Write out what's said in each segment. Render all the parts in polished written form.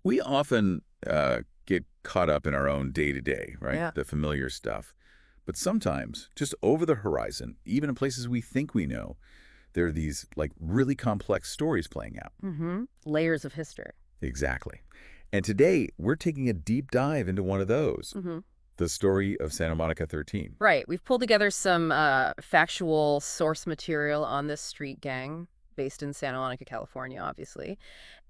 We often get caught up in our own day-to-day, right? Yeah. The familiar stuff. But sometimes, just over the horizon, even in places we think we know, there are these, like, really complex stories playing out. Layers of history. Exactly. And today, we're taking a deep dive into one of those, hmm the story of Santa Monica 13. Right. We've pulled together some factual source material on this street gang based in Santa Monica, California, obviously.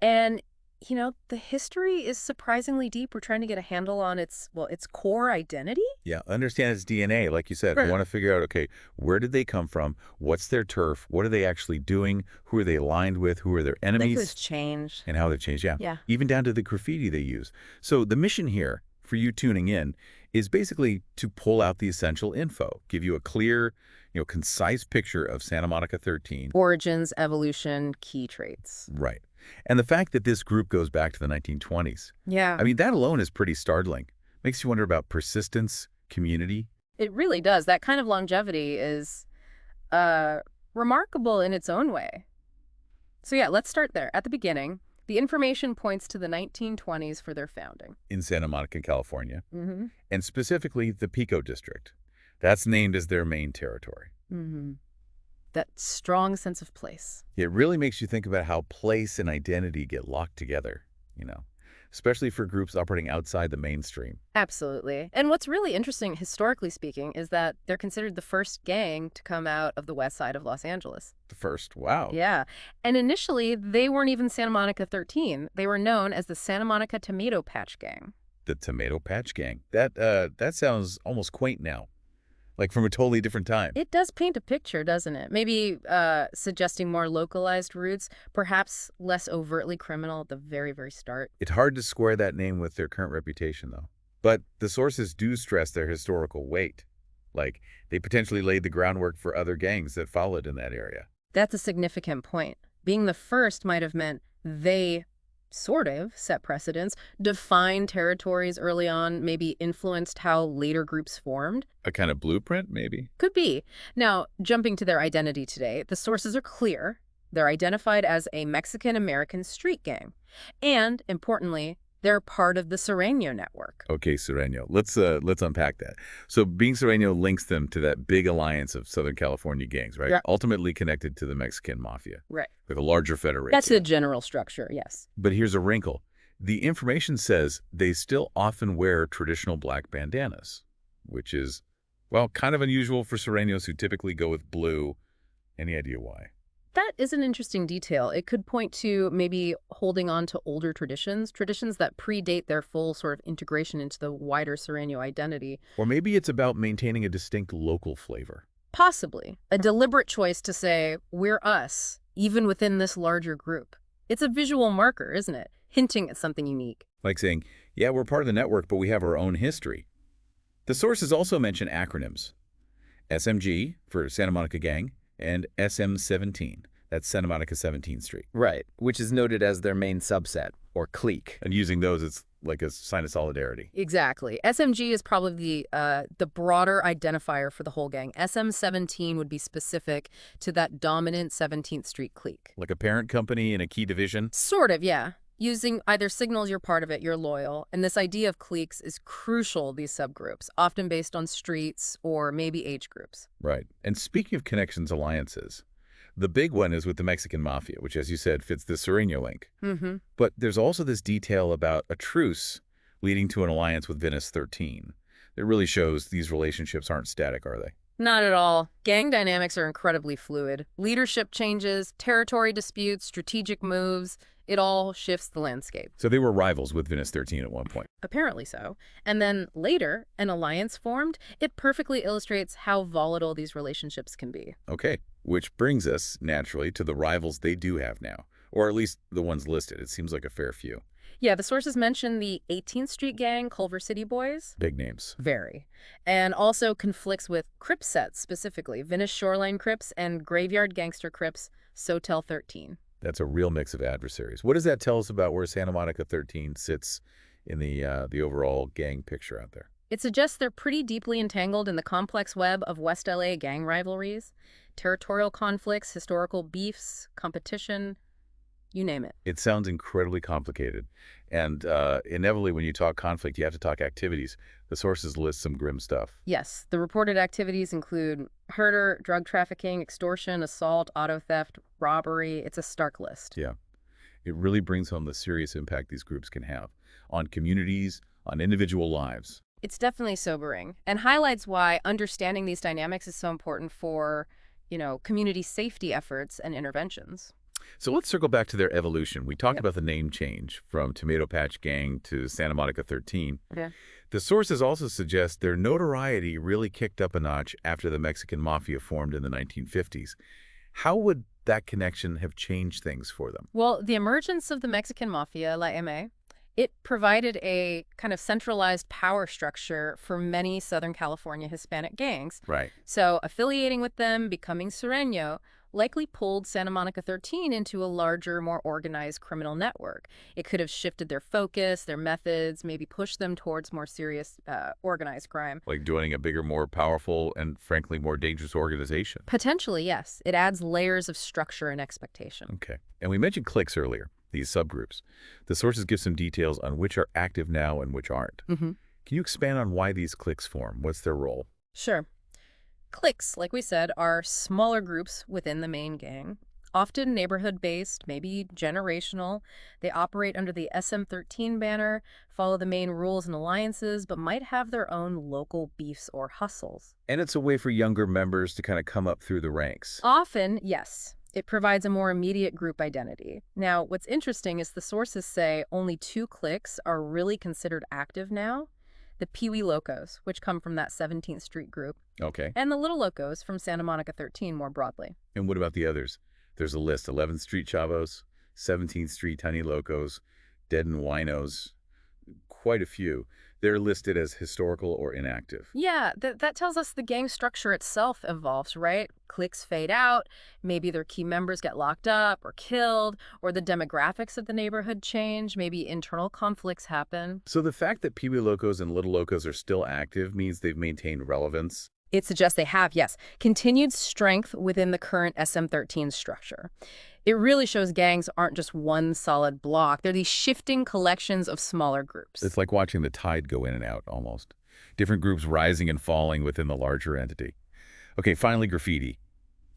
And, the history is surprisingly deep. We're trying to get a handle on its core identity. Yeah, understand its DNA, like you said. We Right. want to figure out, okay, where did they come from? What's their turf? What are they actually doing? Who are they aligned with? Who are their Like who's enemies? changed. And how they've changed, yeah. Yeah. Even down to the graffiti they use. So the mission here, for you tuning in, is basically to pull out the essential info, give you a clear, concise picture of Santa Monica 13. Origins, evolution, key traits. Right. And the fact that this group goes back to the 1920s, Yeah. I mean, that alone is pretty startling. Makes you wonder about persistence, community. It really does. That kind of longevity is uh, remarkable in its own way. So yeah, let's start there. At the beginning, the information points to the 1920s for their founding. In Santa Monica, California, Mm-hmm. and specifically the Pico district. That's named as their main territory. Mm-hmm. That strong sense of place. It really makes you think about how place and identity get locked together, especially for groups operating outside the mainstream. Absolutely. And what's really interesting, historically speaking, is that they're considered the first gang to come out of the west side of Los Angeles. The first, wow, Yeah. And initially, they weren't even Santa Monica 13. They were known as the Santa Monica Tomato Patch Gang. the Tomato Patch Gang. That sounds almost quaint now, like from a totally different time. It does paint a picture, doesn't it? Maybe suggesting more localized roots, perhaps less overtly criminal at the very, very start. It's hard to square that name with their current reputation, though. But the sources do stress their historical weight. Like, they potentially laid the groundwork for other gangs that followed in that area. That's a significant point. Being the first might have meant they sort of set precedents, defined territories early on, maybe influenced how later groups formed. A kind of blueprint, maybe? Could be. Now, jumping to their identity today, the sources are clear. They're identified as a Mexican-American street gang. And, importantly, they're part of the Sureño network. Okay, Sureño. Let's unpack that. So being Sureño links them to that big alliance of Southern California gangs, right? Yeah. Ultimately connected to the Mexican Mafia, Right. with a larger federation. That's the general structure, yes. But here's a wrinkle. The information says they still often wear traditional black bandanas, which is, well, kind of unusual for Sureños who typically go with blue. Any idea why? That is an interesting detail. It could point to maybe holding on to older traditions that predate their full sort of integration into the wider Sureño identity. Or maybe it's about maintaining a distinct local flavor. Possibly a deliberate choice to say, we're us, even within this larger group. It's a visual marker, isn't it? Hinting at something unique. Like saying, yeah, we're part of the network, but we have our own history. The sources also mention acronyms. SMG for Santa Monica Gang and SM17. That's Santa Monica 17th Street. Right, which is noted as their main subset, or clique. And using those, it's like a sign of solidarity. Exactly. SMG is probably the broader identifier for the whole gang. SM17 would be specific to that dominant 17th Street clique. Like a parent company in a key division. Sort of, yeah. Using either signals you're part of it, you're loyal. And this idea of cliques is crucial, these subgroups, often based on streets or maybe age groups. Right. And speaking of connections alliances, the big one is with the Mexican Mafia, which, as you said, fits the Sureño link. Mm-hmm. But there's also this detail about a truce leading to an alliance with Venice 13. It really shows these relationships aren't static, are they? Not at all. Gang dynamics are incredibly fluid. Leadership changes, territory disputes, strategic moves, it all shifts the landscape. So they were rivals with Venice 13 at one point. Apparently so. And then later, an alliance formed. It perfectly illustrates how volatile these relationships can be. Okay, which brings us, naturally, to the rivals they do have now. Or at least the ones listed. It seems like a fair few. Yeah, the sources mention the 18th Street Gang, Culver City Boys. Big names. Very. And also conflicts with Crips sets, specifically. Venice Shoreline Crips and Graveyard Gangster Crips, Sotel 13. That's a real mix of adversaries. What does that tell us about where Santa Monica 13 sits in the overall gang picture out there? It suggests they're pretty deeply entangled in the complex web of West LA gang rivalries, territorial conflicts, historical beefs, competition. You name it. It sounds incredibly complicated. And inevitably, when you talk conflict, you have to talk activities. The sources list some grim stuff. Yes, the reported activities include murder, drug trafficking, extortion, assault, auto theft, robbery. It's a stark list. Yeah. It really brings home the serious impact these groups can have on communities, on individual lives. It's definitely sobering and highlights why understanding these dynamics is so important for, community safety efforts and interventions. So let's circle back to their evolution. We talked Yep. about the name change from Tomato Patch Gang to Santa Monica 13. Yeah. The sources also suggest their notoriety really kicked up a notch after the Mexican Mafia formed in the 1950s. How would that connection have changed things for them? Well, the emergence of the Mexican Mafia, La M, it provided a kind of centralized power structure for many Southern California Hispanic gangs. Right. So affiliating with them, becoming Sureño, likely pulled Santa Monica 13 into a larger, more organized criminal network. It could have shifted their focus, their methods, maybe pushed them towards more serious organized crime. Like joining a bigger, more powerful, and frankly, more dangerous organization. Potentially, yes. It adds layers of structure and expectation. Okay. And we mentioned cliques earlier, these subgroups. The sources give some details on which are active now and which aren't. Mm-hmm. Can you expand on why these cliques form? What's their role? Sure. Cliques, like we said, are smaller groups within the main gang, often neighborhood-based, maybe generational. They operate under the SM-13 banner, follow the main rules and alliances, but might have their own local beefs or hustles. And it's a way for younger members to kind of come up through the ranks. Often, yes. It provides a more immediate group identity. Now, what's interesting is the sources say only 2 cliques are really considered active now. The Pico Locos, which come from that 17th Street group, Okay. and the Little Locos from Santa Monica 13 more broadly. And what about the others? There's a list: 11th Street Chavos, 17th Street Tiny Locos, Dead and Winos, quite a few. They're listed as historical or inactive. Yeah, that tells us the gang structure itself evolves, right? Cliques fade out, maybe their key members get locked up or killed, or the demographics of the neighborhood change, maybe internal conflicts happen. So the fact that Pee Wee Locos and Little Locos are still active means they've maintained relevance. It suggests they have, yes, continued strength within the current SM-13 structure. It really shows gangs aren't just one solid block. They're these shifting collections of smaller groups. It's like watching the tide go in and out, almost. Different groups rising and falling within the larger entity. Okay, finally, graffiti.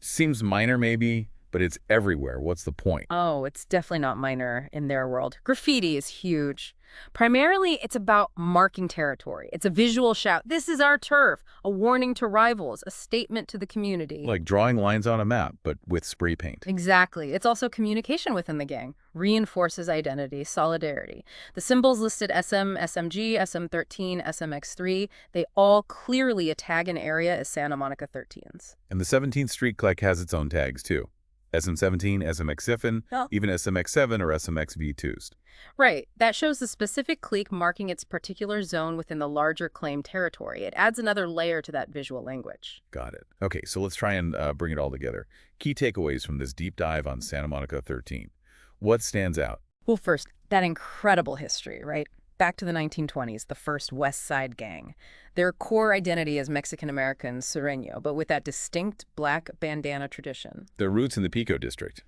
Seems minor maybe, but it's everywhere. What's the point? Oh, it's definitely not minor in their world. Graffiti is huge. Primarily, it's about marking territory. It's a visual shout. This is our turf. A warning to rivals. A statement to the community. Like drawing lines on a map, but with spray paint. Exactly. It's also communication within the gang. Reinforces identity, solidarity. The symbols listed SM, SMG, SM-13, SMX3, they all clearly tag an area as Santa Monica 13s. And the 17th Street clique has its own tags, too. SM-17, SMX-7, Oh. even SMX-7 or SMX-V2s. Right. That shows the specific clique marking its particular zone within the larger claimed territory. It adds another layer to that visual language. Got it. Okay, so let's try and bring it all together. Key takeaways from this deep dive on Santa Monica 13. What stands out? Well, first, that incredible history, right? Back to the 1920s, the first Westside gang. Their core identity is Mexican-American Sureño, but with that distinct black bandana tradition. Their roots in the Pico district.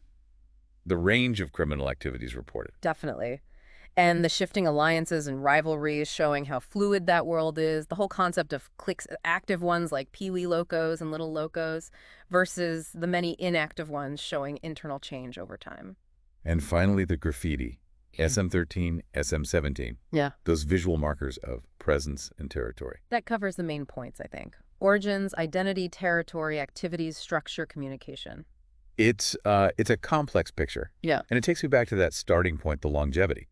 The range of criminal activities reported. Definitely. And the shifting alliances and rivalries showing how fluid that world is. The whole concept of cliques, active ones like Pee Wee Locos and Little Locos versus the many inactive ones showing internal change over time. And finally, the graffiti. SM-13, SM-17. Yeah. Those visual markers of presence and territory. That covers the main points, I think. Origins, identity, territory, activities, structure, communication. It's a complex picture. Yeah. And it takes me back to that starting point, the longevity.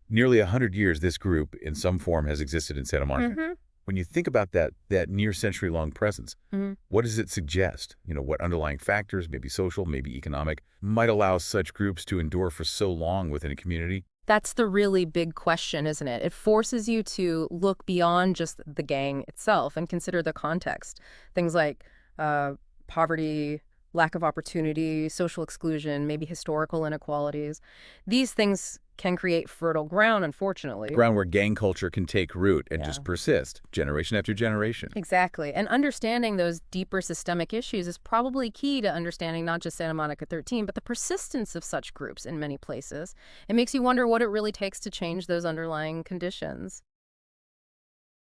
Nearly 100 years, this group, in some form, has existed in Santa Monica. Mm-hmm. When you think about that near-century-long presence, Mm-hmm. what does it suggest? What underlying factors, maybe social, maybe economic, might allow such groups to endure for so long within a community? That's the really big question, isn't it? It forces you to look beyond just the gang itself and consider the context. Things like poverty, lack of opportunity, social exclusion, maybe historical inequalities. These things can create fertile ground, unfortunately. Ground where gang culture can take root and Yeah. just persist, generation after generation. Exactly. And understanding those deeper systemic issues is probably key to understanding not just Santa Monica 13, but the persistence of such groups in many places. It makes you wonder what it really takes to change those underlying conditions.